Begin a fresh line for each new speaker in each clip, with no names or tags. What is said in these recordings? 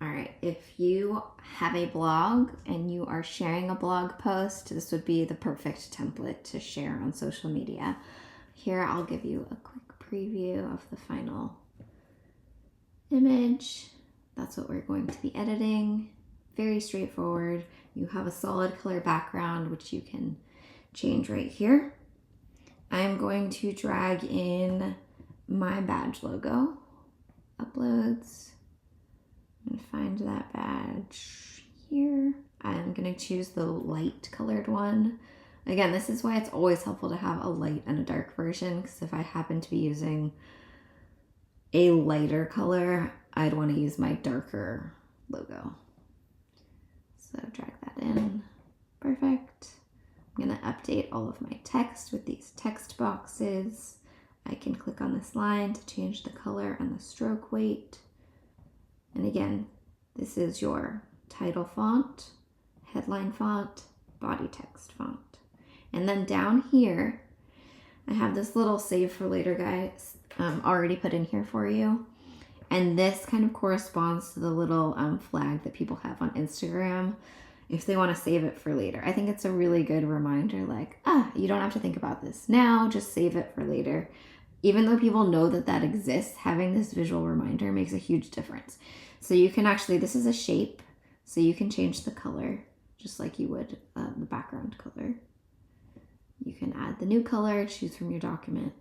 All right, if you have a blog and you are sharing a blog post, this would be the perfect template to share on social media. Here, I'll give you a quick preview of the final image. That's what we're going to be editing. Very straightforward. You have a solid color background, which you can change right here. I'm going to drag in my badge logo. Uploads. I'm gonna find that badge here. I'm gonna choose the light colored one. Again, this is why it's always helpful to have a light and a dark version, because if I happen to be using a lighter color, I'd want to use my darker logo. So drag that in. Perfect. I'm gonna update all of my text with these text boxes. I can click on this line to change the color and the stroke weight. And again, this is your title font, headline font, body text font. And then down here, I have this little save for later guys already put in here for you. And this kind of corresponds to the little flag that people have on Instagram if they want to save it for later. I think it's a really good reminder, like, you don't have to think about this now, just save it for later. Even though people know that that exists, having this visual reminder makes a huge difference. So you can actually, this is a shape, so you can change the color just like you would the background color. You can add the new color, choose from your document,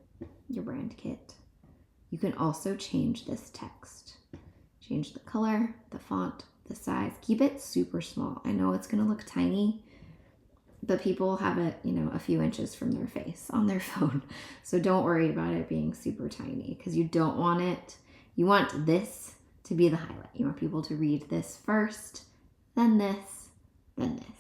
your brand kit. You can also change this text. Change the color, the font, the size. Keep it super small. I know it's gonna look tiny, but people have it, a few inches from their face on their phone. So don't worry about it being super tiny, because you don't want it. You want this to be the highlight. You want people to read this first, then this, then this.